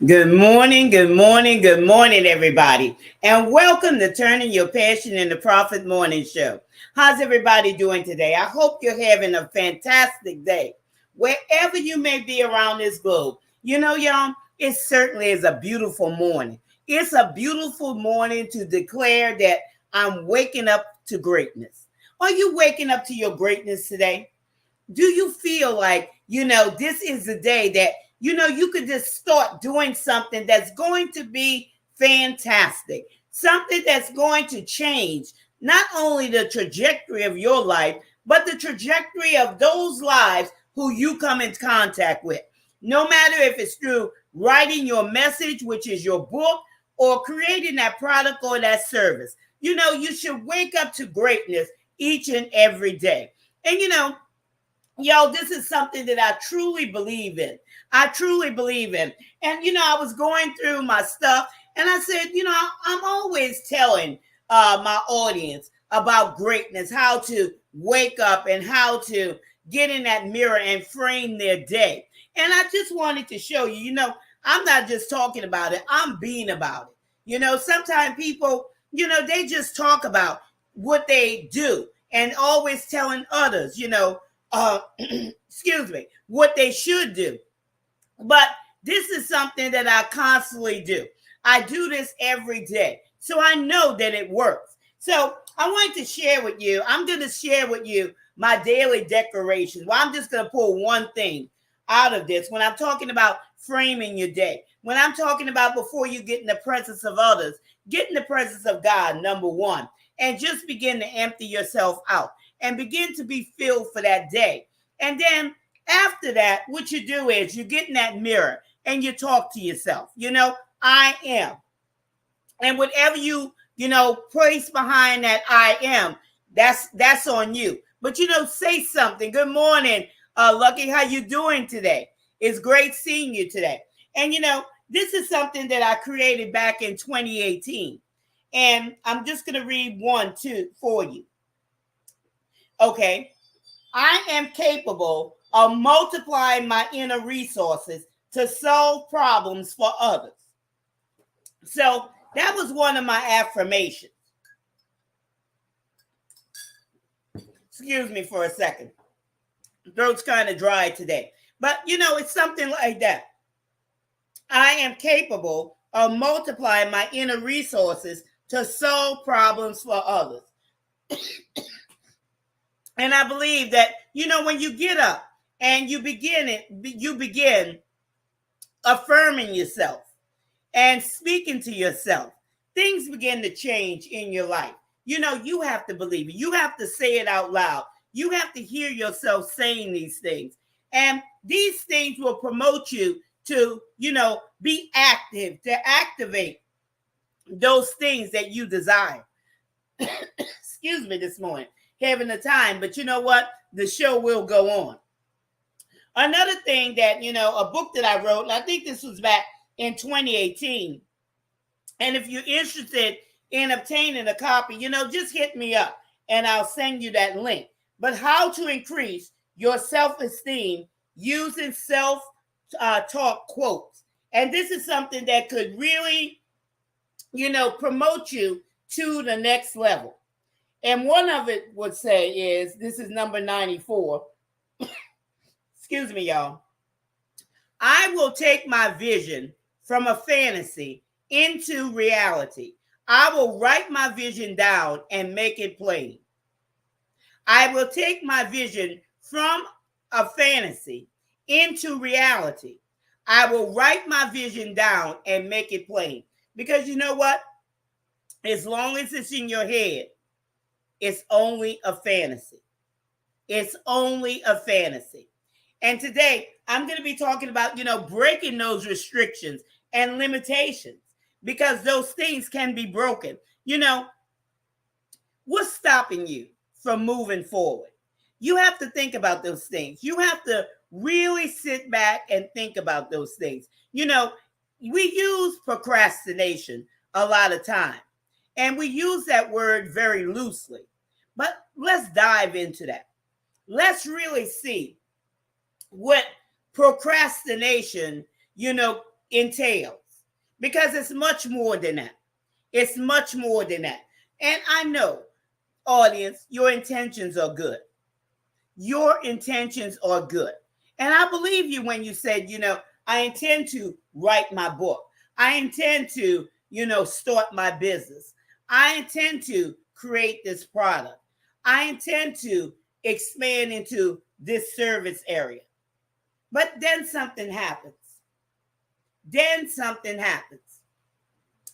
Good morning, good morning, good morning, everybody. And welcome to Turning Your Passion into Profit Morning Show. How's everybody doing today? I hope you're having a fantastic day. Wherever you may be around this globe, y'all, it certainly is a beautiful morning. It's a beautiful morning to declare that I'm waking up to greatness. Are you waking up to your greatness today? Do you feel like, this is the day that, you could just start doing something that's going to be fantastic, something that's going to change not only the trajectory of your life, but the trajectory of those lives who you come in contact with. No matter if it's through writing your message, which is your book, or creating that product or that service. You should wake up to greatness each and every day. And yo, this is something that I truly believe in. I truly believe in. And, I was going through my stuff and I said, I'm always telling my audience about greatness, how to wake up and how to get in that mirror and frame their day. And I just wanted to show you, I'm not just talking about it, I'm being about it. Sometimes people, they just talk about what they do and always telling others, excuse me, what they should do. But this is something that I constantly do. I do this every day. So I know that it works. So I wanted to share with you, I'm going to share with you my daily declarations. Well, I'm just going to pull one thing out of this. When I'm talking about framing your day, when I'm talking about before you get in the presence of others, get in the presence of God, number one, and just begin to empty yourself out and begin to be filled for that day. And then after that, what you do is you get in that mirror and you talk to yourself. I am. And whatever you place behind that I am, that's on you. But say something. Good morning, Lucky. How you doing today? It's great seeing you today. And this is something that I created back in 2018. And I'm just going to read two for you. Okay. I am capable of multiplying my inner resources to solve problems for others. So that was one of my affirmations. Excuse me for a second. Throat's kind of dry today. But, it's something like that. I am capable of multiplying my inner resources to solve problems for others. And I believe that, when you get up and you begin affirming yourself and speaking to yourself, things begin to change in your life. You have to believe it. You have to say it out loud. You have to hear yourself saying these things. And these things will promote you to, be active, to activate those things that you desire. Excuse me this morning. Having a time, but you know what? The show will go on. Another thing that, a book that I wrote, and I think this was back in 2018. And if you're interested in obtaining a copy, just hit me up and I'll send you that link. But how to increase your self-esteem using self-talk quotes. And this is something that could really, promote you to the next level. And one of it would say is, this is number 94. Excuse me, y'all. I will take my vision from a fantasy into reality. I will write my vision down and make it plain. I will take my vision from a fantasy into reality. I will write my vision down and make it plain. Because you know what? As long as it's in your head, it's only a fantasy. It's only a fantasy. And today, I'm going to be talking about, breaking those restrictions and limitations because those things can be broken. What's stopping you from moving forward? You have to think about those things. You have to really sit back and think about those things. We use procrastination a lot of time, and we use that word very loosely. But let's dive into that. Let's really see what procrastination, entails, because it's much more than that. It's much more than that. And I know, audience, your intentions are good. Your intentions are good. And I believe you when you said, I intend to write my book. I intend to, start my business. I intend to create this product. I intend to expand into this service area. But then something happens. Then something happens.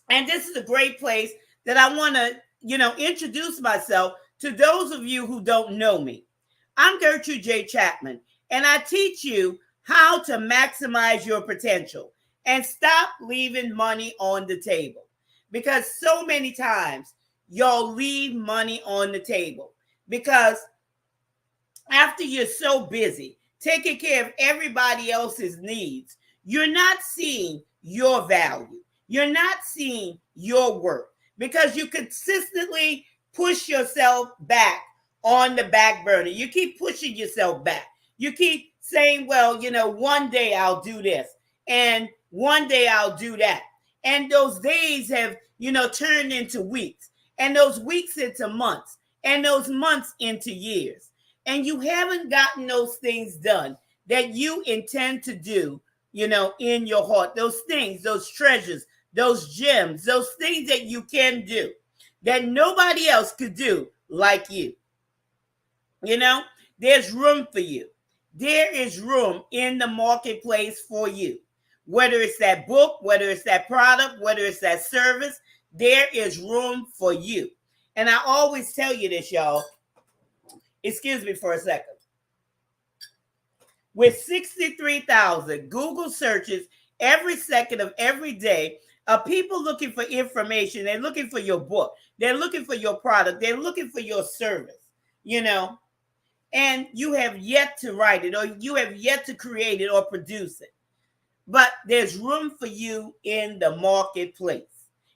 And this is a great place that I want to, introduce myself to those of you who don't know me. I'm Gertrude J. Chapman, and I teach you how to maximize your potential and stop leaving money on the table. Because so many times y'all leave money on the table because after you're so busy taking care of everybody else's needs, you're not seeing your value. You're not seeing your worth because you consistently push yourself back on the back burner. You keep pushing yourself back. You keep saying, well, one day I'll do this and one day I'll do that. And those days have, turned into weeks, and those weeks into months, and those months into years. And you haven't gotten those things done that you intend to do, in your heart. Those things, those treasures, those gems, those things that you can do that nobody else could do like you. There's room for you. There is room in the marketplace for you. Whether it's that book, whether it's that product, whether it's that service, there is room for you. And I always tell you this, y'all. Excuse me for a second. With 63,000 Google searches every second of every day of people looking for information, they're looking for your book, they're looking for your product, they're looking for your service, and you have yet to write it, or you have yet to create it or produce it. But there's room for you in the marketplace.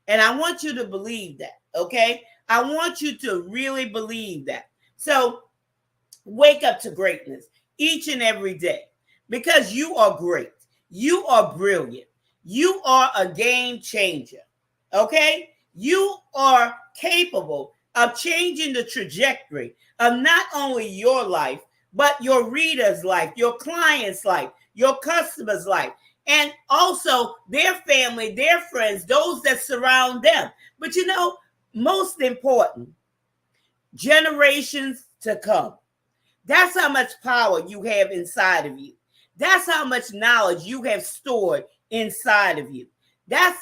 And I want you to believe that, okay? I want you to really believe that. So wake up to greatness each and every day because you are great. You are brilliant. You are a game changer, okay? You are capable of changing the trajectory of not only your life, but your reader's life, your client's life, your customer's life, and also their family, their friends, those that surround them. But most important, generations to come. That's how much power you have inside of you. That's how much knowledge you have stored inside of you. That's,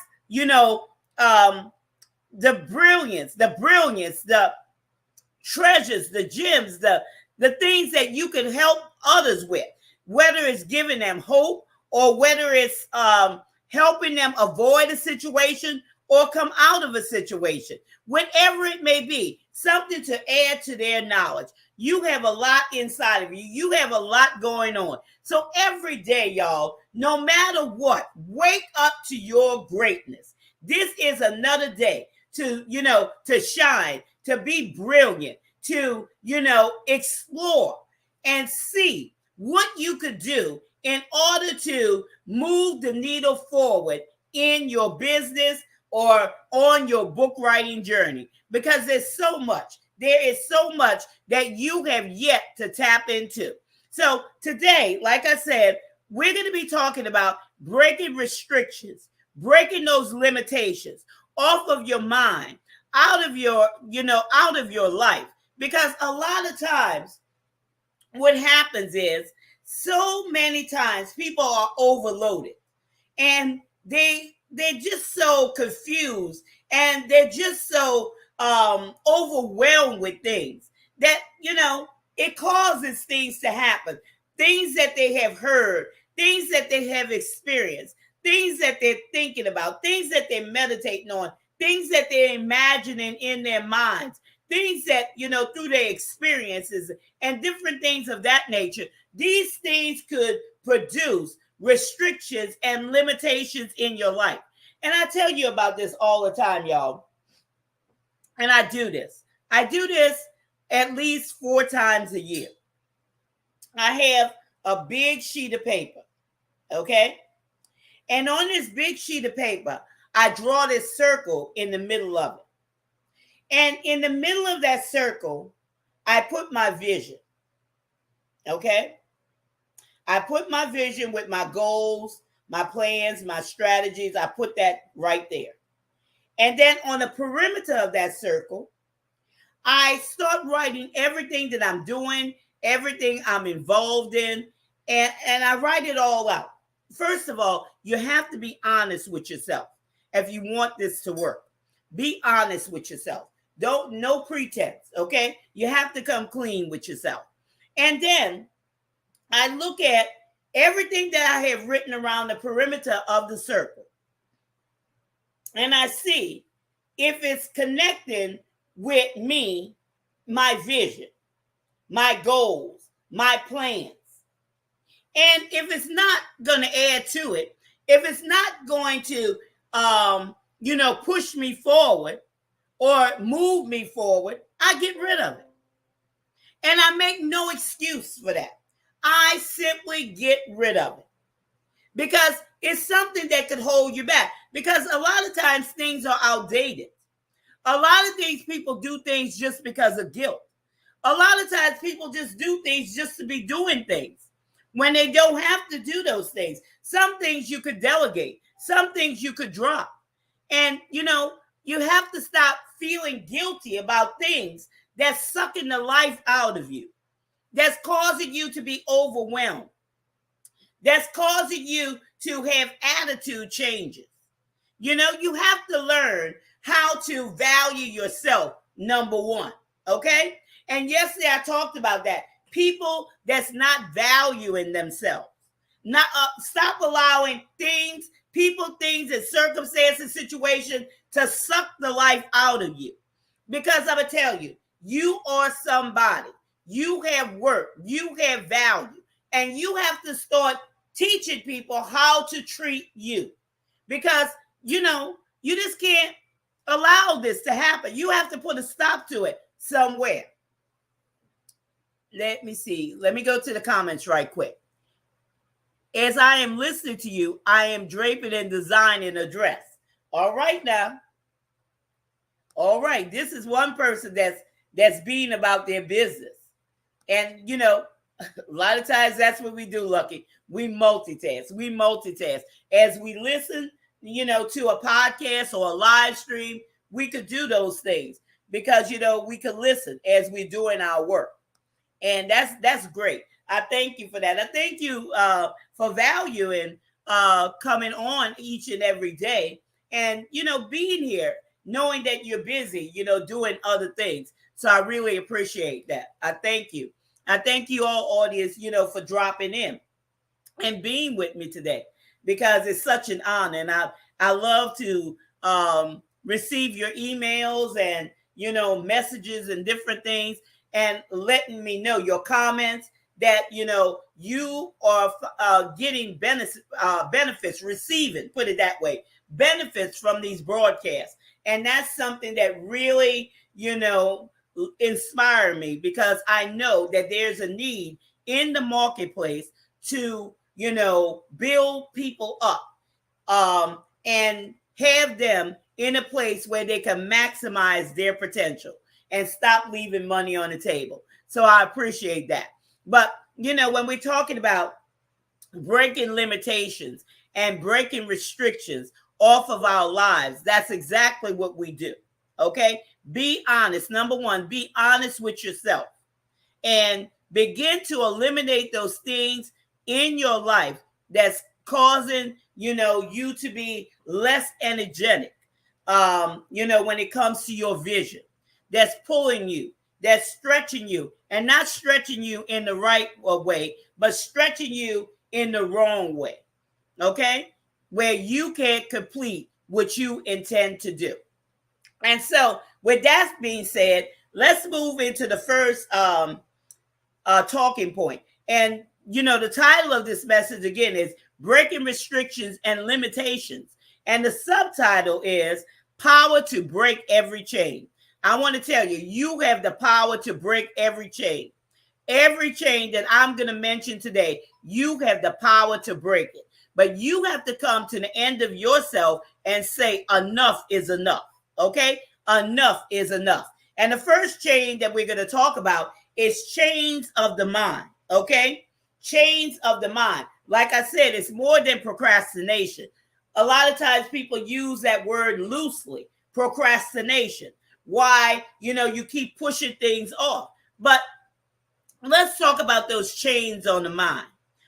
the brilliance, the treasures, the gems, the things that you can help others with, whether it's giving them hope or whether it's helping them avoid a situation or come out of a situation, whatever it may be, something to add to their knowledge. You have a lot inside of you. You have a lot going on. So every day, y'all, no matter what, wake up to your greatness. This is another day to, to shine, to be brilliant, to, explore and see what you could do in order to move the needle forward in your business or on your book writing journey, because there's so much. There is so much that you have yet to tap into. So today, like I said, we're going to be talking about breaking restrictions, breaking those limitations off of your mind, out of your life. Because a lot of times what happens is so many times people are overloaded and they're just so confused and they're just so overwhelmed with things that, it causes things to happen, things that they have heard, things that they have experienced, things that they're thinking about, things that they're meditating on, things that they're imagining in their minds, things that, through their experiences and different things of that nature. These things could produce restrictions and limitations in your life. And I tell you about this all the time, y'all. And I do this. I do this at least 4 times a year. I have a big sheet of paper, okay? And on this big sheet of paper, I draw this circle in the middle of it. And in the middle of that circle, I put my vision. Okay? I put my vision with my goals, my plans, my strategies. I put that right there. And then on the perimeter of that circle, I start writing everything that I'm doing, everything I'm involved in, and I write it all out. First of all, you have to be honest with yourself if you want this to work. Be honest with yourself. No pretense, okay? You have to come clean with yourself. And then I look at everything that I have written around the perimeter of the circle. And I see if it's connecting with me, my vision, my goals, my plans. And if it's not going to add to it, if it's not going to, push me forward or move me forward, I get rid of it. And I make no excuse for that. I simply get rid of it because it's something that could hold you back. Because a lot of times things are outdated. A lot of things people do things just because of guilt. A lot of times people just do things just to be doing things when they don't have to do those things. Some things you could delegate. Some things you could drop. And, you have to stop feeling guilty about things that's sucking the life out of you, that's causing you to be overwhelmed, that's causing you to have attitude changes. You have to learn how to value yourself, number one, okay? And yesterday I talked about that. People that's not valuing themselves. Stop allowing things, people, things, and circumstances, situations to suck the life out of you. Because I'm going to tell you, you are somebody. You have worth. You have value. And you have to start teaching people how to treat you. Because, you just can't allow this to happen. You have to put a stop to it somewhere. Let me see. Let me go to the comments right quick. As I am listening to you, I am draping and designing a dress. All right now. All right. This is one person that's being about their business. And, a lot of times that's what we do, Lucky. We multitask. As we listen, to a podcast or a live stream, we could do those things because, we could listen as we're doing our work. And that's great. I thank you for that. I thank you for valuing coming on each and every day and, being here, knowing that you're busy, doing other things. So I really appreciate that. I thank you. I thank you all, audience, for dropping in and being with me today because it's such an honor. And I love to receive your emails and, messages and different things and letting me know your comments that, you are getting benefits, receiving, put it that way, benefits from these broadcasts. And that's something that really, inspire me because I know that there's a need in the marketplace to, build people up and have them in a place where they can maximize their potential and stop leaving money on the table. So I appreciate that. But, when we're talking about breaking limitations and breaking restrictions off of our lives, that's exactly what we do. Okay? Be honest. Number one, be honest with yourself and begin to eliminate those things in your life that's causing, you to be less energetic, when it comes to your vision, that's pulling you, that's stretching you, and not stretching you in the right way, but stretching you in the wrong way, okay? Where you can't complete what you intend to do. And so with that being said, let's move into the first talking point. And, the title of this message, again, is Breaking Restrictions and Limitations. And the subtitle is Power to Break Every Chain. I want to tell you, you have the power to break every chain. Every chain that I'm going to mention today, you have the power to break it. but you have to come to the end of yourself and say, enough is enough. Okay? Enough is enough. And the first chain that we're going to talk about is chains of the mind. Okay? Chains of the mind. Like I said, it's more than procrastination. A lot of times people use that word loosely, procrastination. Why, you keep pushing things off. But let's talk about those chains on the mind,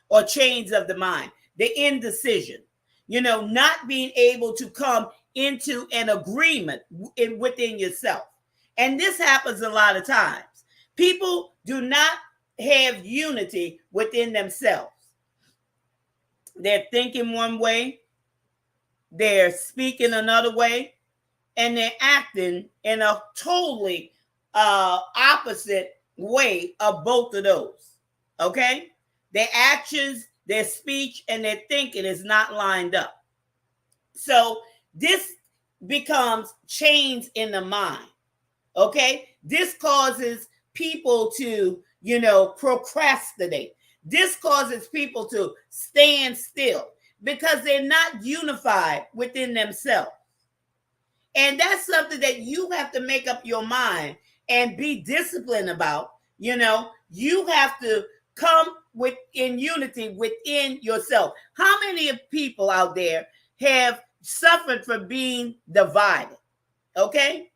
or chains of the mind, the indecision, not being able to come into an agreement within yourself. And this happens a lot of times. People do not have unity within themselves. They're thinking one way, they're speaking another way, and they're acting in a totally opposite way of both of those. Okay? Their actions, their speech, and their thinking is not lined up. So this becomes chains in the mind. Okay? This causes people to, procrastinate. This causes people to stand still because they're not unified within themselves. And that's something that you have to make up your mind and be disciplined about. You have to come in unity within yourself. How many of people out there have suffered from being divided? Okay?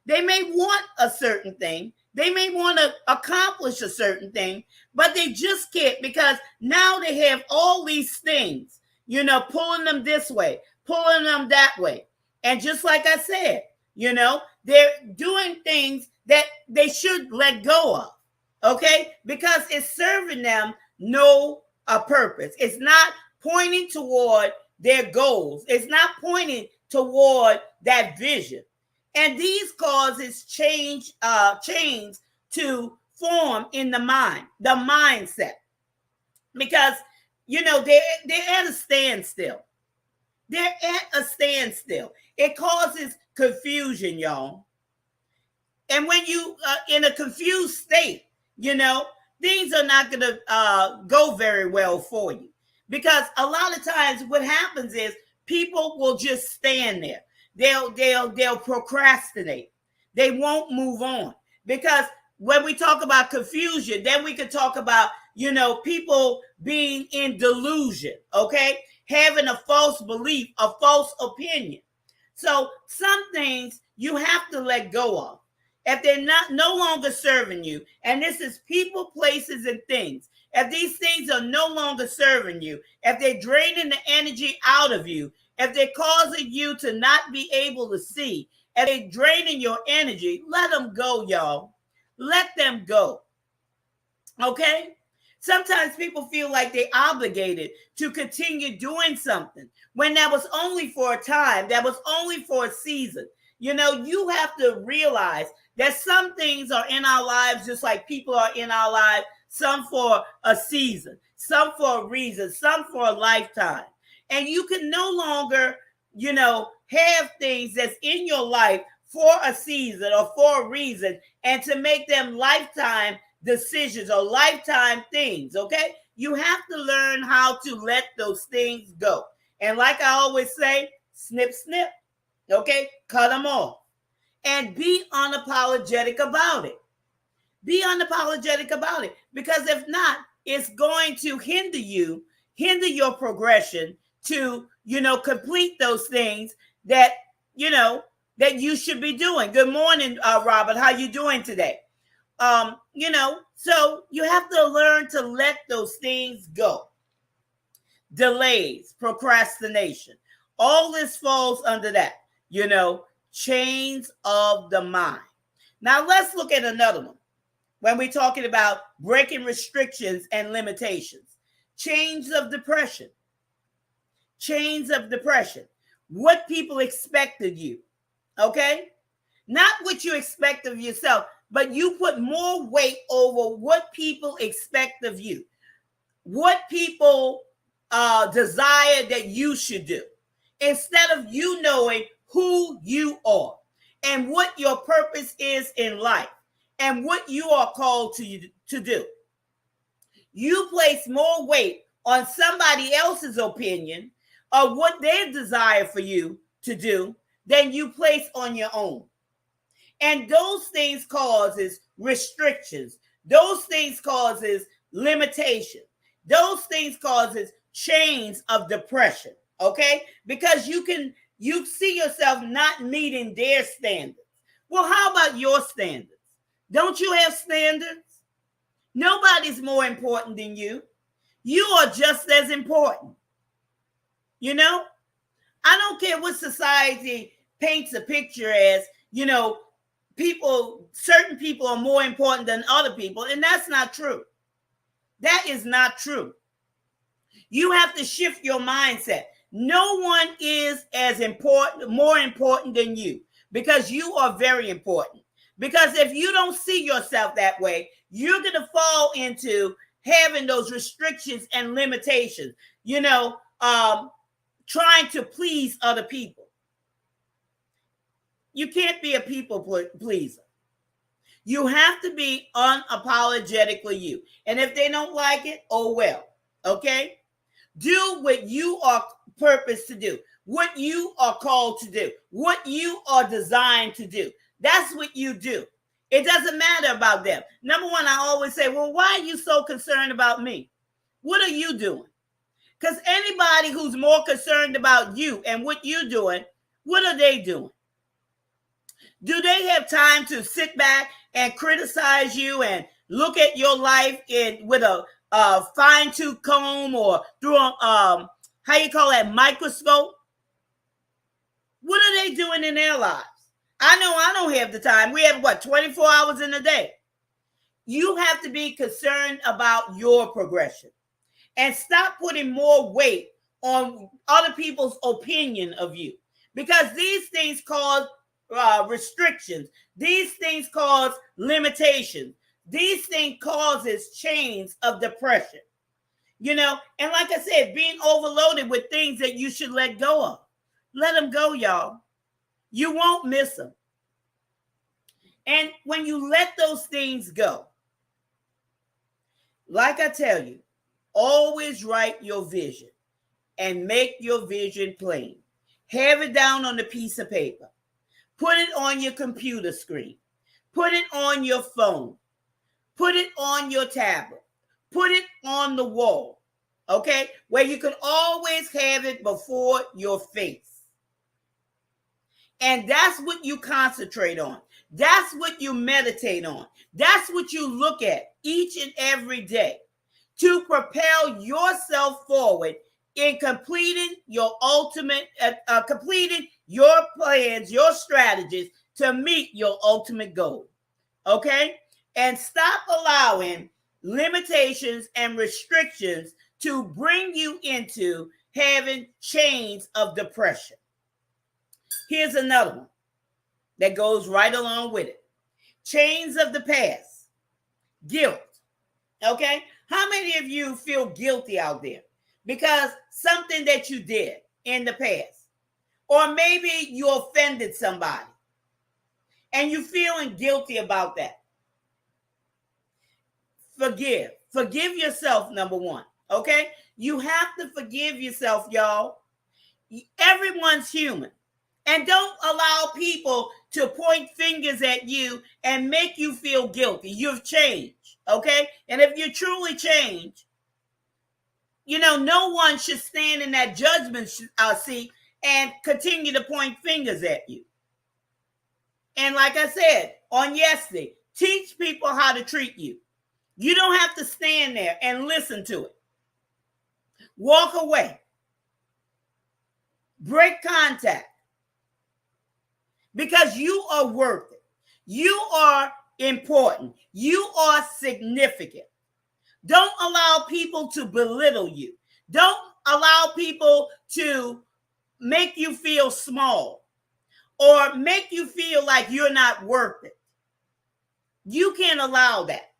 They may want a certain thing. They may want to accomplish a certain thing, but they just can't because now they have all these things, pulling them this way, pulling them that way. And just like I said, they're doing things that they should let go of, okay? Because it's serving them no purpose. It's not pointing toward their goals. It's not pointing toward that vision. And these causes chains to form in the mind, the mindset. Because, they're at a standstill. They're at a standstill. It causes confusion, y'all. And when you in a confused state, things are not going to go very well for you. Because a lot of times what happens is people will just stand there. They'll procrastinate. They won't move on. Because when we talk about confusion, then we could talk about, people being in delusion, okay? Having a false belief, a false opinion. So some things you have to let go of. If they're no longer serving you, and this is people, places, and things. If these things are no longer serving you, if they're draining the energy out of you, if they're causing you to not be able to see, if they're draining your energy, let them go, y'all. Let them go. Okay? Sometimes people feel like they're obligated to continue doing something when that was only for a time, that was only for a season. You have to realize that some things are in our lives just like people are in our lives, some for a season, some for a reason, some for a lifetime. And you can no longer, have things that's in your life for a season or for a reason and to make them lifetime decisions or lifetime things, okay? You have to learn how to let those things go. And like I always say, snip, snip, okay? Cut them off. And be unapologetic about it. Be unapologetic about it. Because if not, it's going to hinder your progression to, complete those things that, that you should be doing. Good morning, Robert. How you doing today? So you have to learn to let those things go. Delays, procrastination, all this falls under that, chains of the mind. Now let's look at another one. When we're talking about breaking restrictions and limitations, chains of depression, what people expect of you, okay? Not what you expect of yourself, but you put more weight over what people expect of you, what people desire that you should do, instead of you knowing who you are and what your purpose is in life and what you are called to do. You place more weight on somebody else's opinion of what they desire for you to do than you place on your own. And those things causes restrictions. Those things causes limitation. Those things causes chains of depression. Okay? Because you see yourself not meeting their standards. Well, how about your standards? Don't you have standards? Nobody's more important than you. You are just as important. You know? I don't care what society paints a picture as, certain people are more important than other people, and that's not true. That is not true. You have to shift your mindset. No one is more important than you, because you are very important. Because if you don't see yourself that way, you're going to fall into having those restrictions and limitations, trying to please other people. You can't be a people pleaser. You have to be unapologetically you. And if they don't like it, oh well. Okay? Do what you are purposed to do, what you are called to do, what you are designed to do. That's what you do. It doesn't matter about them. Number one, I always say, well, why are you so concerned about me? What are you doing? Because anybody who's more concerned about you and what you're doing, what are they doing? Do they have time to sit back and criticize you and look at your life with a fine-tooth comb or through a microscope? What are they doing in their lives? I know I don't have the time. We have 24 hours in a day. You have to be concerned about your progression and stop putting more weight on other people's opinion of you, because these things cause restrictions. These things cause limitations. These things causes chains of depression. And like I said, being overloaded with things that you should let go of. Let them go, y'all. You won't miss them. And when you let those things go, like I tell you, always write your vision and make your vision plain. Have it down on a piece of paper. Put it on your computer screen. Put it on your phone. Put it on your tablet. Put it on the wall, okay? Where you can always have it before your face. And that's what you concentrate on. That's what you meditate on. That's what you look at each and every day to propel yourself forward in completing your completing your plans, your strategies to meet your ultimate goal. Okay? And stop allowing limitations and restrictions to bring you into having chains of depression. Here's another one that goes right along with it. Chains of the past. Guilt. Okay? How many of you feel guilty out there because something that you did in the past? Or maybe you offended somebody and you're feeling guilty about that. Forgive. Forgive yourself, number one. Okay? You have to forgive yourself, y'all. Everyone's human. And don't allow people to point fingers at you and make you feel guilty. You've changed, okay? And if you truly change, no one should stand in that judgment seat and continue to point fingers at you. And like I said on yesterday, teach people how to treat you. You don't have to stand there and listen to it. Walk away. Break contact. Because you are worth it. You are important. You are significant. Don't allow people to belittle you. Don't allow people to make you feel small or make you feel like you're not worth it. You can't allow that.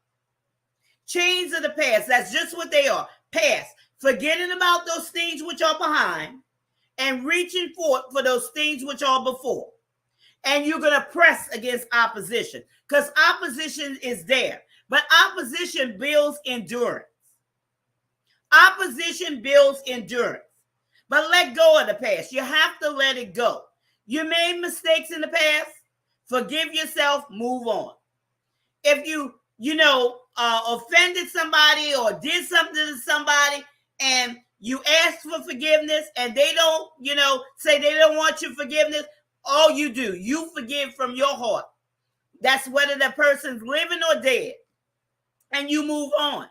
Chains of the past, that's just what they are. Past. Forgetting about those things which are behind and reaching forth for those things which are before. And you're going to press against opposition because opposition is there. But opposition builds endurance. Opposition builds endurance. But let go of the past. You have to let it go. You made mistakes in the past. Forgive yourself. Move on. If you offended somebody or did something to somebody and you ask for forgiveness and they don't, say they don't want your forgiveness, all you do, you forgive from your heart. That's whether that person's living or dead. And you move on.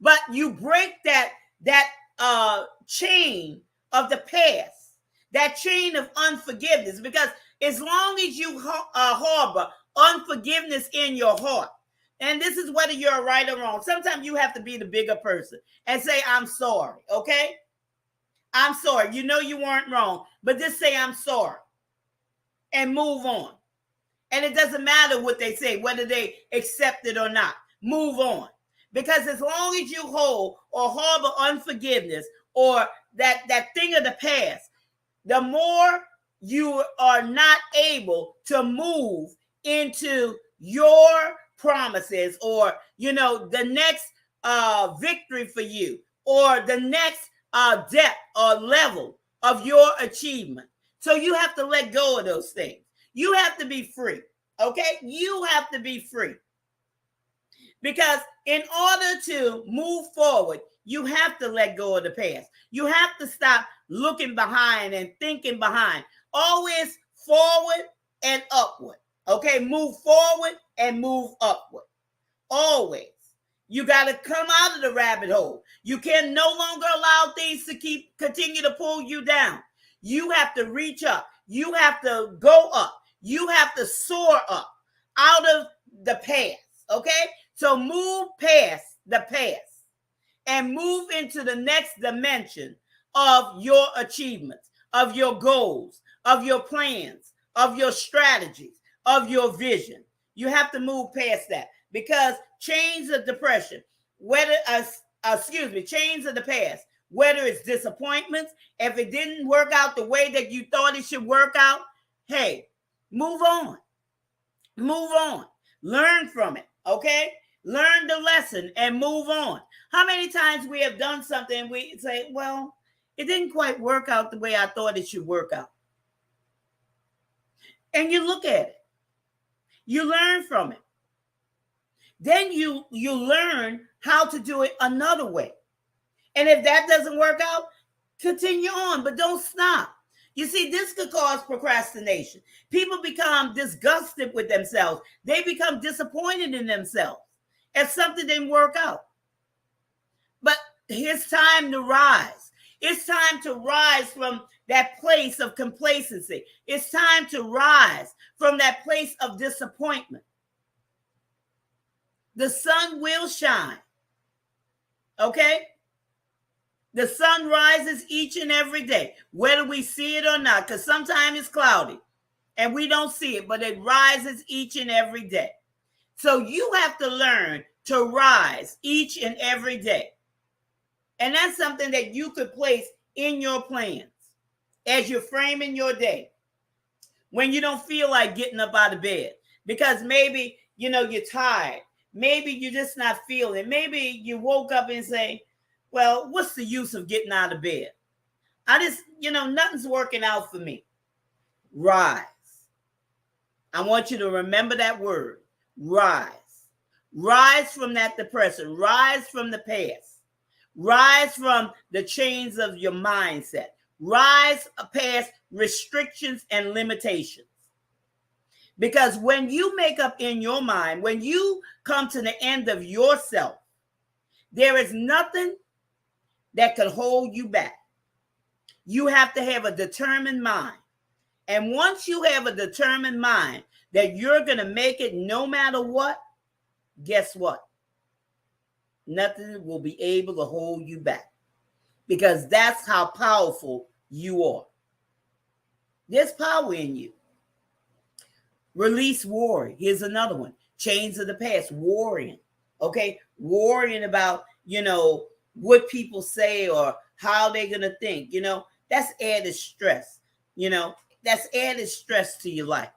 But you break that chain of the past, that chain of unforgiveness, because as long as you harbor unforgiveness in your heart, and this is whether you're right or wrong, sometimes you have to be the bigger person and say, I'm sorry, okay? I'm sorry. You know you weren't wrong, but just say, I'm sorry, and move on. And it doesn't matter what they say, whether they accept it or not. Move on. Because as long as you hold or harbor unforgiveness or that thing of the past, the more you are not able to move into your promises or, the next victory for you or the next depth or level of your achievement. So you have to let go of those things. You have to be free, okay? You have to be free. Because in order to move forward, you have to let go of the past. You have to stop looking behind and thinking behind. Always forward and upward, okay? Move forward and move upward. Always. You got to come out of the rabbit hole. You can no longer allow things to continue to pull you down. You have to reach up. You have to go up. You have to soar up out of the past, okay? So move past the past and move into the next dimension of your achievements, of your goals, of your plans, of your strategies, of your vision. You have to move past that because chains of depression, chains of the past, whether it's disappointments, if it didn't work out the way that you thought it should work out, hey, move on. Move on. Learn from it, okay? Learn the lesson and move on. How many times we have done something and we say, well, it didn't quite work out the way I thought it should work out. And you look at it. You learn from it. Then you learn how to do it another way. And if that doesn't work out, continue on, but don't stop. You see, this could cause procrastination. People become disgusted with themselves. They become disappointed in themselves if something didn't work out. But it's time to rise. It's time to rise from that place of complacency. It's time to rise from that place of disappointment. The sun will shine. Okay? The sun rises each and every day, whether we see it or not, because sometimes it's cloudy and we don't see it, but it rises each and every day. So you have to learn to rise each and every day. And that's something that you could place in your plans as you're framing your day. When you don't feel like getting up out of bed, because maybe, you're tired. Maybe you're just not feeling. Maybe you woke up and say, well, what's the use of getting out of bed? Nothing's working out for me. Rise. I want you to remember that word, rise. Rise from that depression. Rise from the past. Rise from the chains of your mindset. Rise past restrictions and limitations. Because when you make up in your mind, when you come to the end of yourself, there is nothing that could hold you back. You have to have a determined mind. And once you have a determined mind that you're going to make it no matter what, guess what? Nothing will be able to hold you back. Because that's how powerful you are. There's power in you. Release worry. Here's another one. Chains of the past. Worrying. Okay? Worrying about, what people say or how they're going to think. That's added stress. That's added stress to your life.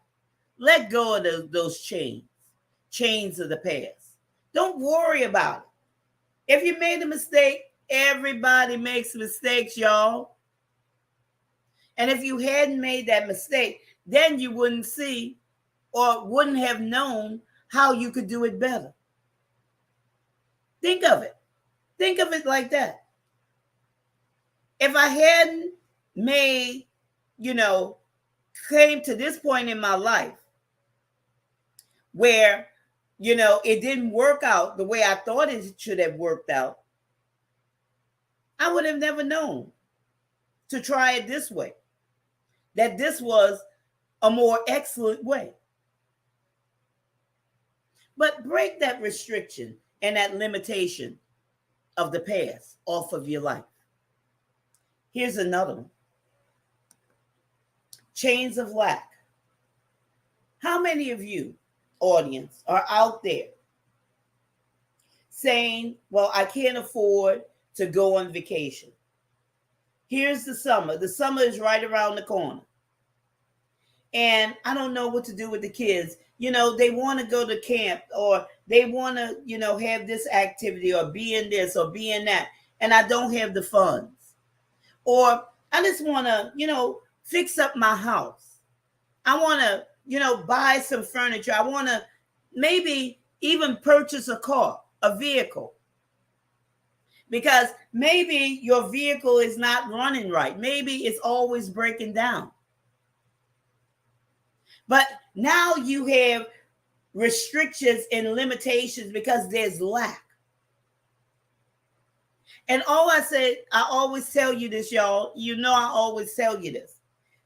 Let go of those chains of the past. Don't worry about it. If you made a mistake, Everybody makes mistakes, y'all. And if you hadn't made that mistake, then you wouldn't see or wouldn't have known how you could do it better. Think of it. Think of it like that. If I hadn't made, came to this point in my life where, it didn't work out the way I thought it should have worked out, I would have never known to try it this way, that this was a more excellent way. But break that restriction and that limitation of the past off of your life. Here's another one. Chains of lack. How many of you, audience, are out there saying, well, I can't afford to go on vacation? Here's the summer. The summer is right around the corner. And I don't know what to do with the kids. They want to go to camp, or they want to, have this activity or be in this or be in that. And I don't have the funds. Or I just want to, fix up my house. I want to, buy some furniture. I want to maybe even purchase a car, a vehicle. Because maybe your vehicle is not running right. Maybe it's always breaking down. But now you have restrictions and limitations because there's lack. And I always tell you this, y'all. I always tell you this.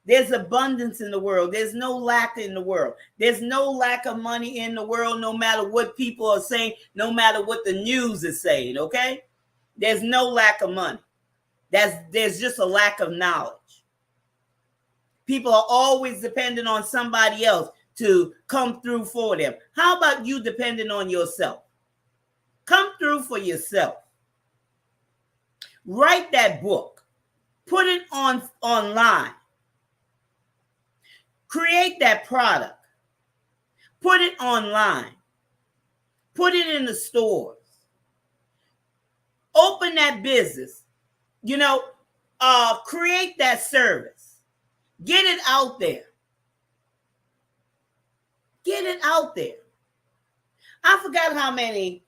There's abundance in the world. There's no lack in the world. There's no lack of money in the world, no matter what people are saying, no matter what the news is saying, okay? There's no lack of money. There's just a lack of knowledge. People are always dependent on somebody else to come through for them. How about you depending on yourself? Come through for yourself. Write that book. Put it online. Create that product. Put it online. Put it in the stores. Open that business. Create that service. Get it out there. Get it out there. I forgot how many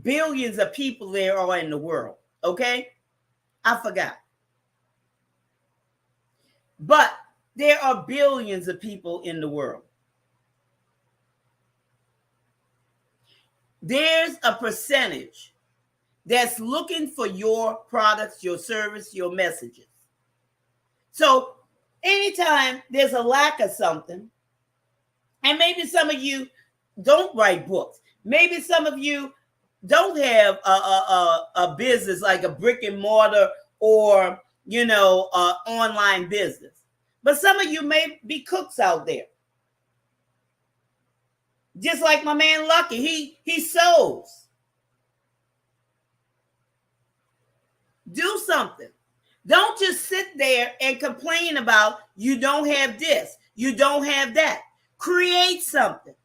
billions of people there are in the world. Okay? I forgot. But there are billions of people in the world. There's a percentage that's looking for your products, your service, your messages. So anytime there's a lack of something, and maybe some of you don't write books, maybe some of you don't have a business like a brick and mortar or online business, but some of you may be cooks out there. Just like my man Lucky, he sews. Do something. Don't just sit there and complain about you don't have this, you don't have that. Create something.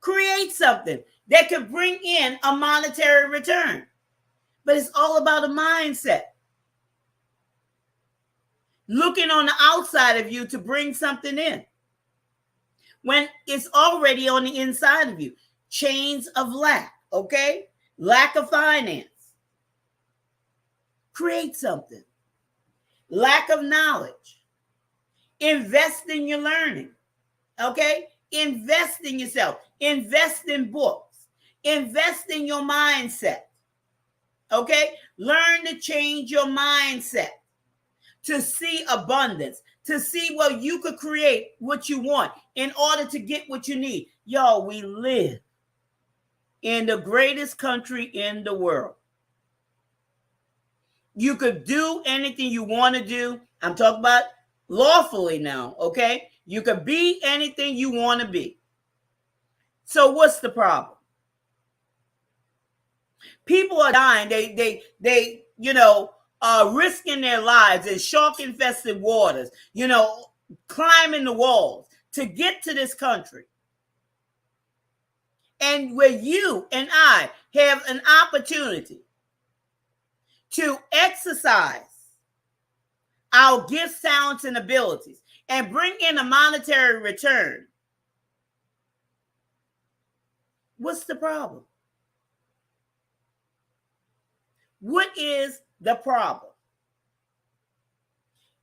Create something that could bring in a monetary return. But it's all about a mindset. Looking on the outside of you to bring something in, when it's already on the inside of you. Chains of lack, okay? Lack of finance. Create something. Lack of knowledge. Invest in your learning, okay? Invest in yourself. Invest in books. Invest in your mindset, okay? Learn to change your mindset to see abundance, to see what you could create what you want in order to get what you need. Y'all, we live in the greatest country in the world. You could do anything you want to do. I'm talking about lawfully now, okay? You could be anything you want to be. So what's the problem? People are dying. They risking their lives in shark-infested waters, climbing the walls to get to this country. And where you and I have an opportunity to exercise our gifts, talents, and abilities and bring in a monetary return, what's the problem? What is the problem?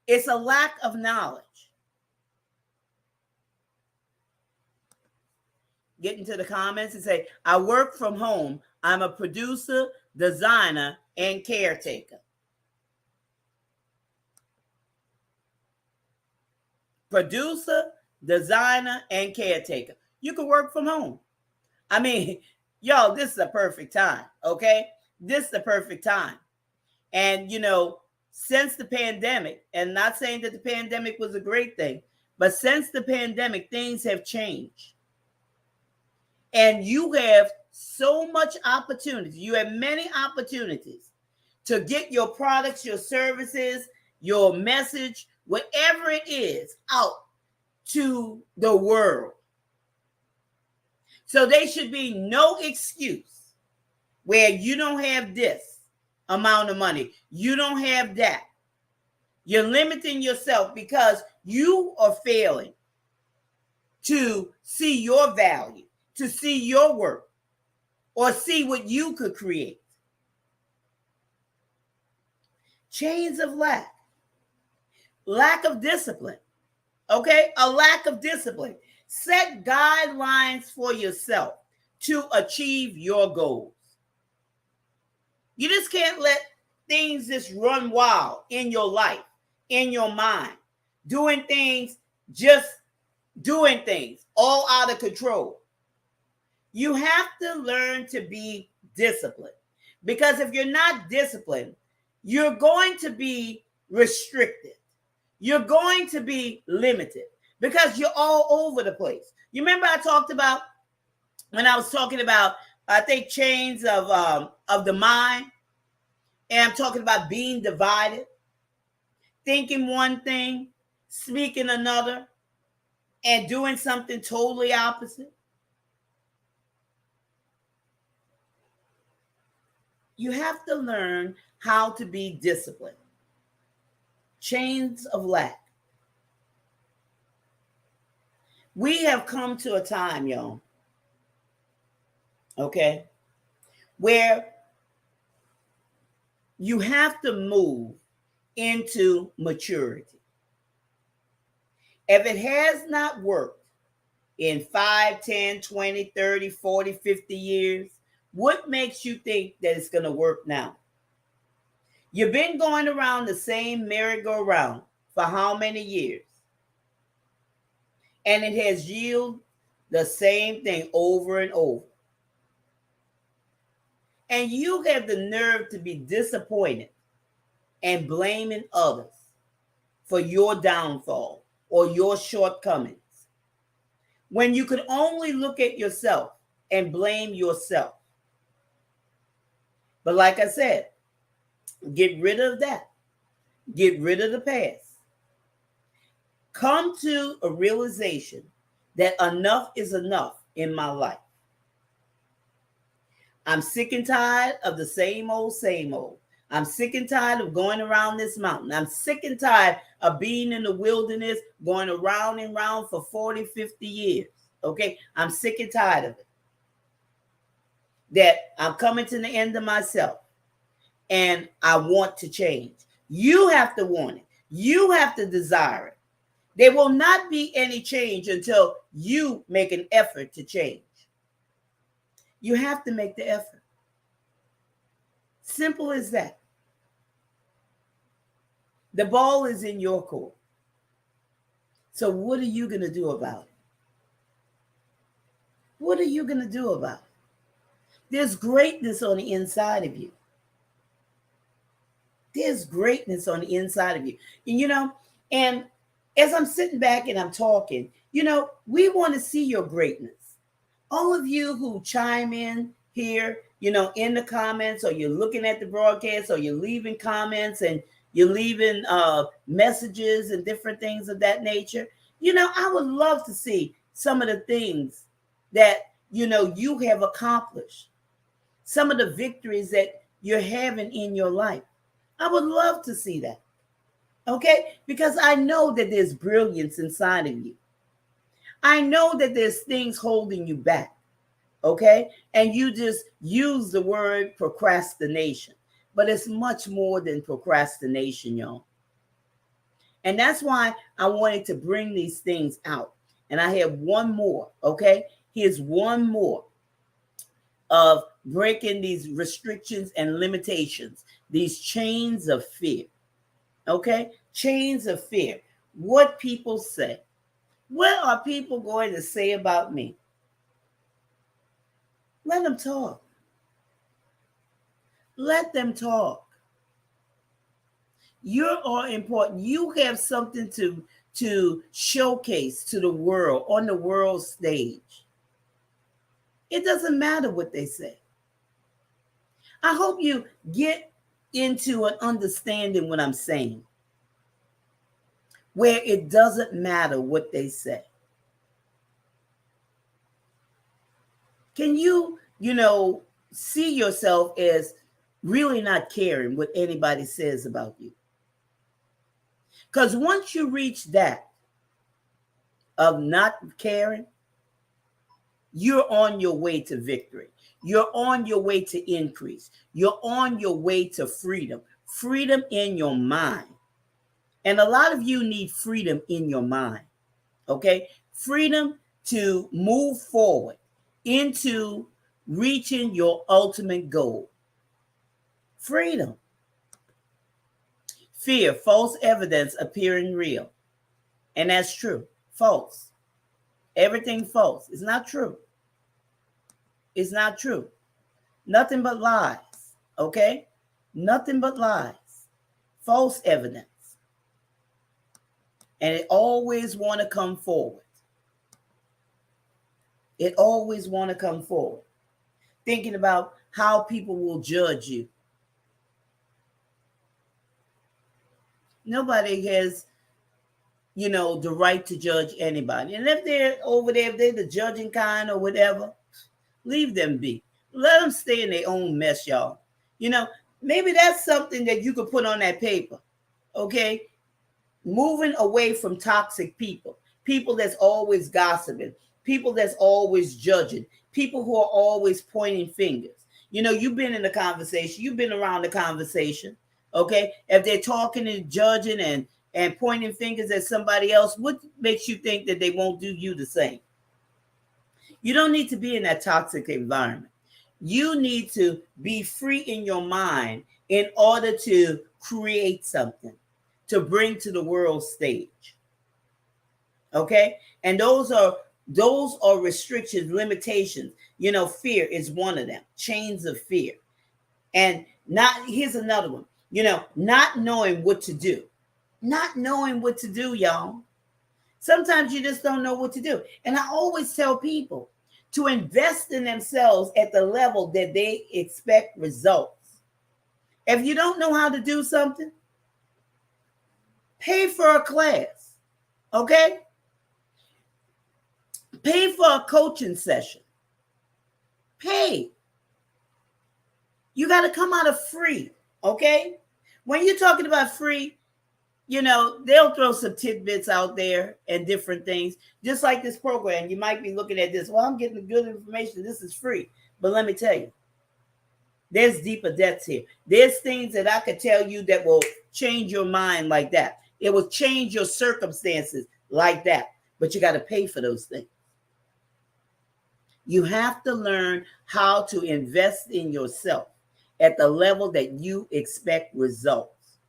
It's a lack of knowledge. Get into the comments and say, I work from home. I'm a producer, designer, and caretaker. Producer, designer, and caretaker. You can work from home. I mean, yo, this is a perfect time, okay? This is the perfect time. And, since the pandemic, and not saying that the pandemic was a great thing, but since the pandemic, things have changed. And you have so much opportunity. You have many opportunities to get your products, your services, your message, whatever it is, out to the world. So there should be no excuse where you don't have this amount of money. You don't have that. You're limiting yourself because you are failing to see your value, to see your work, or see what you could create. Chains of lack. Lack of discipline. Okay? A lack of discipline. Set guidelines for yourself to achieve your goals. You just can't let things just run wild in your life, in your mind. Doing things all out of control. You have to learn to be disciplined. Because if you're not disciplined, you're going to be restricted. You're going to be limited because you're all over the place. You remember I talked about when I was talking about, I think, chains of the mind. And I'm talking about being divided, thinking one thing, speaking another, and doing something totally opposite. You have to learn how to be disciplined. Chains of lack. We have come to a time, y'all, okay, where you have to move into maturity. If it has not worked in 5, 10, 20, 30, 40, 50 years, what makes you think that it's going to work now? You've been going around the same merry-go-round for how many years? And it has yielded the same thing over and over. And you have the nerve to be disappointed and blaming others for your downfall or your shortcomings, when you could only look at yourself and blame yourself. But like I said, get rid of that. Get rid of the past. Come to a realization that enough is enough in my life. I'm sick and tired of the same old, same old. I'm sick and tired of going around this mountain. I'm sick and tired of being in the wilderness, going around and around for 40, 50 years. Okay? I'm sick and tired of it. That I'm coming to the end of myself and I want to change. You have to want it. You have to desire it. There will not be any change until you make an effort to change. You have to make the effort. Simple as that. The ball is in your court. So what are you going to do about it? What are you going to do about it? There's greatness on the inside of you. There's greatness on the inside of you. And, and as I'm sitting back and I'm talking, we want to see your greatness. All of you who chime in here, in the comments, or you're looking at the broadcast, or you're leaving comments and you're leaving messages and different things of that nature. I would love to see some of the things that, you have accomplished. Some of the victories that you're having in your life. I would love to see that. Okay? Because I know that there's brilliance inside of you. I know that there's things holding you back. Okay? And you just use the word procrastination. But it's much more than procrastination, y'all. And that's why I wanted to bring these things out. And I have one more. Okay? Here's one more of breaking these restrictions and limitations, these chains of fear. Okay? Chains of fear. What people say. What are people going to say about me? Let them talk. Let them talk. You are important. You have something to showcase to the world on the world stage. It doesn't matter what they say. I hope you get into an understanding what I'm saying, where it doesn't matter what they say. Can you, see yourself as really not caring what anybody says about you? Because once you reach that of not caring, you're on your way to victory. You're on your way to increase. You're on your way to freedom. Freedom in your mind. And a lot of you need freedom in your mind. Okay? Freedom to move forward into reaching your ultimate goal. Freedom. Fear, false evidence appearing real. And that's true. False. Everything false. It's not true. It's not true. Nothing but lies. Okay? Nothing but lies. False evidence. And it always want to come forward. It always want to come forward. Thinking about how people will judge you. Nobody has, the right to judge anybody. And if they're over there, if they're the judging kind or whatever, leave them be. Let them stay in their own mess, y'all. Maybe that's something that you could put on that paper. Okay? Moving away from toxic people. People that's always gossiping. People that's always judging. People who are always pointing fingers. You've been in the conversation. You've been around the conversation. Okay? If they're talking and judging and pointing fingers at somebody else, what makes you think that they won't do you the same? You don't need to be in that toxic environment. You need to be free in your mind in order to create something to bring to the world stage. Okay? And those are restrictions, limitations. Fear is one of them. Chains of fear. And here's another one. Not knowing what to do. Not knowing what to do, y'all. Sometimes you just don't know what to do. And I always tell people to invest in themselves at the level that they expect results. If you don't know how to do something, pay for a class. Okay? Pay for a coaching session. Pay. You got to come out of free. Okay? When you're talking about free, they'll throw some tidbits out there and different things. Just like this program, you might be looking at this. Well, I'm getting good information. This is free. But let me tell you, there's deeper depths here. There's things that I could tell you that will change your mind like that. It will change your circumstances like that. But you got to pay for those things. You have to learn how to invest in yourself at the level that you expect results.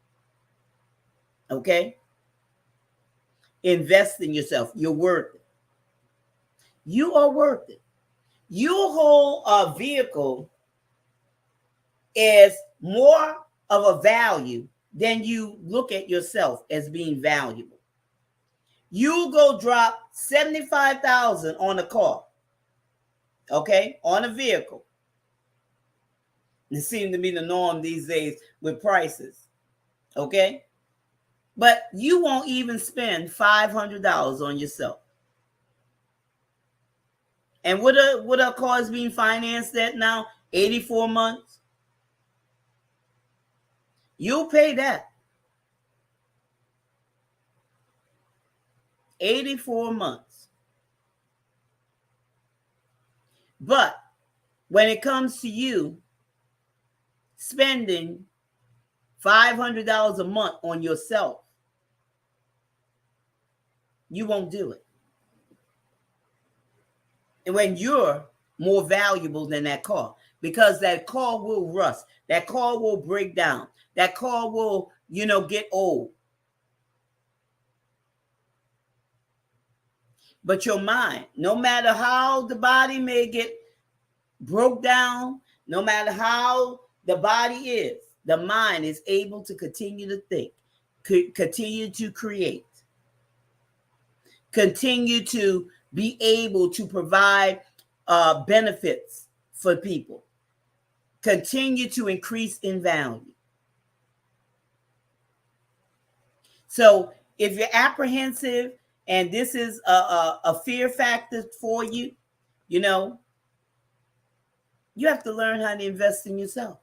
Okay? Invest in yourself. You're worth it. You are worth it. Your whole vehicle is more of a value than you look at yourself as being valuable. You go drop $75,000 on a car, okay, on a vehicle. It seems to be the norm these days with prices, okay? But you won't even spend $500 on yourself. And what are cars being financed at now? 84 months. You'll pay that. 84 months. But when it comes to you spending $500 a month on yourself, you won't do it. And when you're more valuable than that car, because that car will rust, that car will break down, that car will, get old. But your mind, no matter how the body may get broke down, no matter how the body is, the mind is able to continue to think, continue to create, continue to be able to provide benefits for people, continue to increase in value. So if you're apprehensive and this is a fear factor for you, you have to learn how to invest in yourself.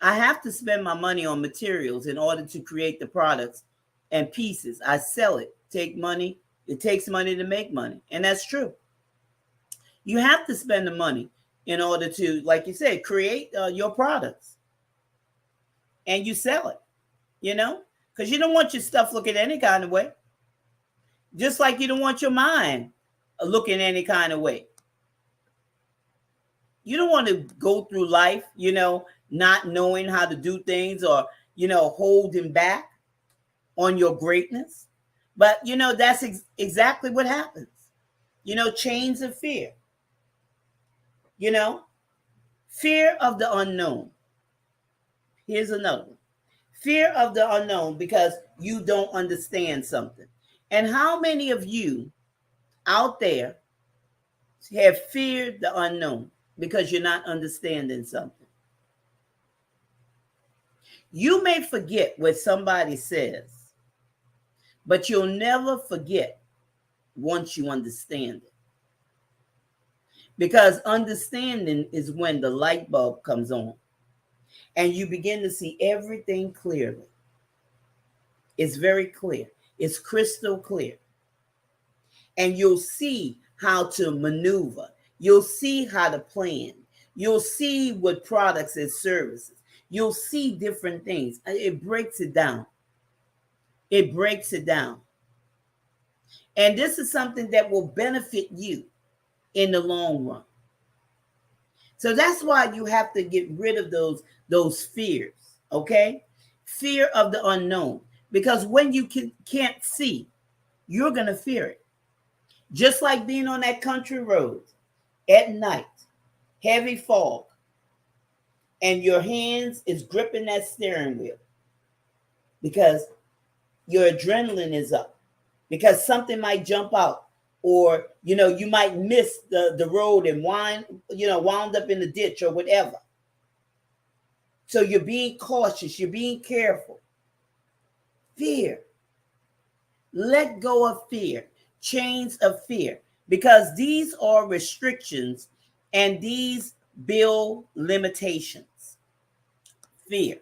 I have to spend my money on materials in order to create the products and pieces. I sell it, take money. It takes money to make money. And that's true. You have to spend the money in order to, like you said, create your products. And you sell it, because you don't want your stuff looking any kind of way. Just like you don't want your mind looking any kind of way. You don't want to go through life, not knowing how to do things or, holding back on your greatness. But, that's exactly what happens. Chains of fear. Fear of the unknown. Here's another one. Fear of the unknown because you don't understand something. And how many of you out there have feared the unknown because you're not understanding something? You may forget what somebody says, but you'll never forget once you understand it. Because understanding is when the light bulb comes on and you begin to see everything clearly. It's very clear. It's crystal clear. And you'll see how to maneuver. You'll see how to plan. You'll see what products and services. You'll see different things. It breaks it down. It breaks it down. And this is something that will benefit you in the long run. So that's why you have to get rid of those fears, okay? Fear of the unknown. Because when you can't see, you're going to fear it. Just like being on that country road at night, heavy fog, and your hands is gripping that steering wheel because your adrenaline is up, because something might jump out, or you might miss the road and wound up in the ditch or whatever. So you're being cautious, you're being careful. Fear. Let go of fear. Chains of fear, because these are restrictions and these build limitations. Fear.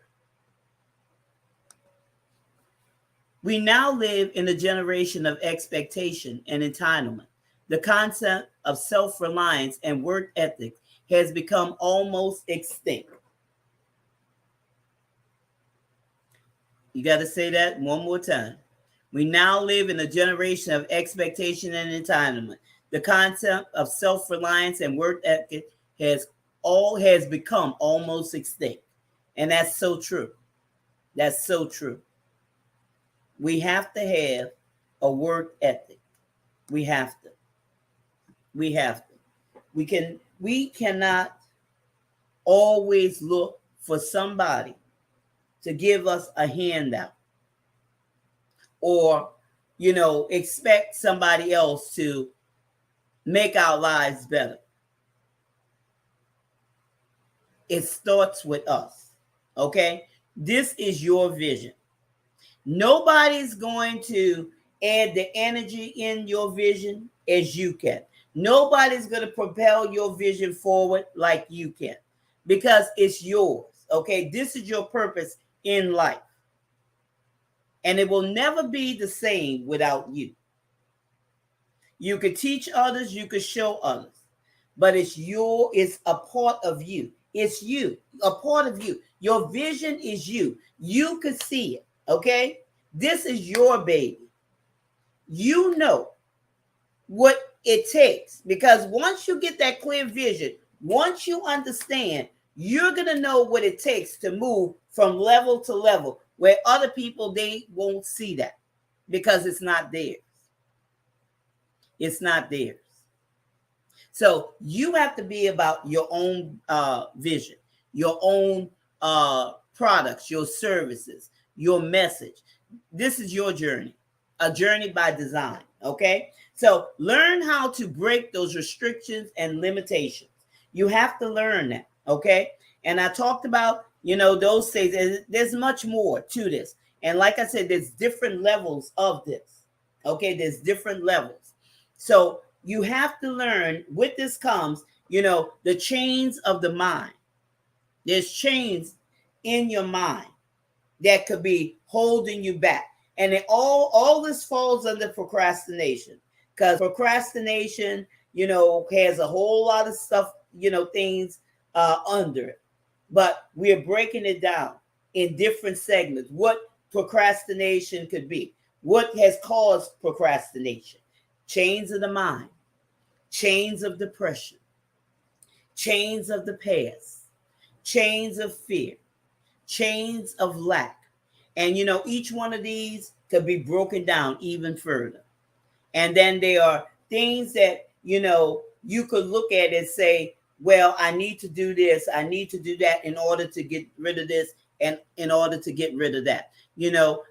We now live in a generation of expectation and entitlement. The concept of self-reliance and work ethic has become almost extinct. You got to say that one more time. We now live in a generation of expectation and entitlement. The concept of self-reliance and work ethic has become almost extinct. And that's so true. That's so true. We have to have a work ethic. We have to. We have to. We cannot always look for somebody to give us a handout, or expect somebody else to make our lives better. It starts with us. Okay? This is your vision. Nobody's going to add the energy in your vision as you can. Nobody's going to propel your vision forward like you can, because it's yours. Okay, this is your purpose in life. And it will never be the same without you. You could teach others, you could show others, but it's a part of you. It's you, a part of you. Your vision is you. You could see it. Okay, this is your baby. You know what it takes, because once you get that clear vision, once you understand, you're going to know what it takes to move from level to level where other people, they won't see that because it's not theirs. It's not theirs. So you have to be about your own vision, your own products, your services, your message. This is your journey, a journey by design. Okay. So learn how to break those restrictions and limitations. You have to learn that. Okay. And I talked about, those things. There's much more to this. And like I said, there's different levels of this. Okay. There's different levels. So you have to learn, with this comes, the chains of the mind. There's chains in your mind that could be holding you back. And it all this falls under procrastination, because procrastination, has a whole lot of stuff, things under it. But we're breaking it down in different segments. What procrastination could be, what has caused procrastination. Chains of the mind, chains of depression, chains of the past, chains of fear, chains of lack. And, each one of these could be broken down even further. And then there are things that, you could look at and say, well, I need to do this, I need to do that in order to get rid of this and in order to get rid of that.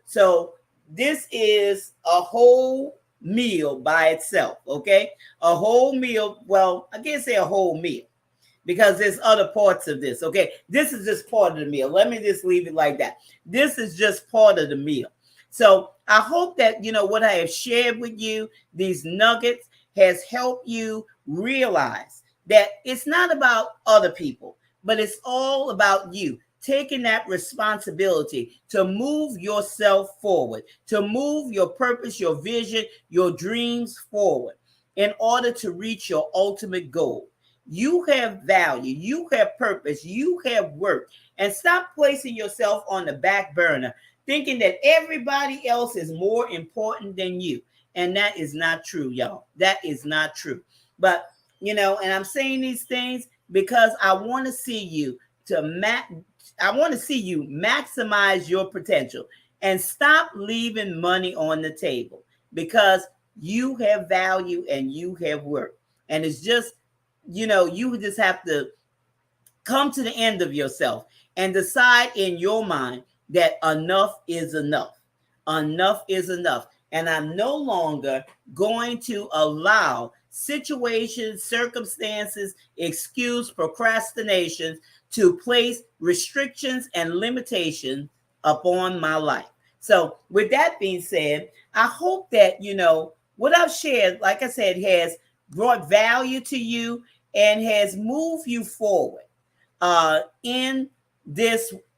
So this is a whole meal by itself. Okay, a whole meal. Well, I can't say a whole meal because there's other parts of this. Okay, this is just part of the meal. Let me just leave it like that. This is just part of the meal. So I hope that what I have shared with you, these nuggets, has helped you realize that it's not about other people, but it's all about you taking that responsibility to move yourself forward, to move your purpose, your vision, your dreams forward in order to reach your ultimate goal. You have value, you have purpose, you have work, and stop placing yourself on the back burner, thinking that everybody else is more important than you. And that is not true, y'all. That is not true. But, and I'm saying these things because I want to see you maximize your potential and stop leaving money on the table, because you have value and you have work. And it's just, you just have to come to the end of yourself and decide in your mind that enough is enough. Enough is enough. And I'm no longer going to allow situations, circumstances, excuse, procrastinations to place restrictions and limitations upon my life. So with that being said, I hope that, what I've shared, like I said, has brought value to you and has moved you forward in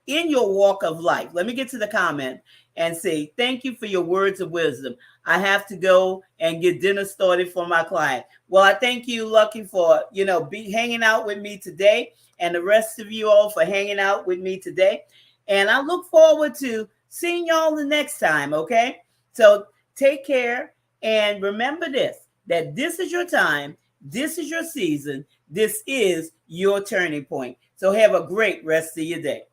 your walk of life. Let me get to the comment and say, thank you for your words of wisdom. I have to go and get dinner started for my client. Well, I thank you, Lucky, for, hanging out with me today, and the rest of you all for hanging out with me today. And I look forward to seeing y'all the next time. Okay. So take care. And remember that this is your time. This is your season. This is your turning point. So have a great rest of your day.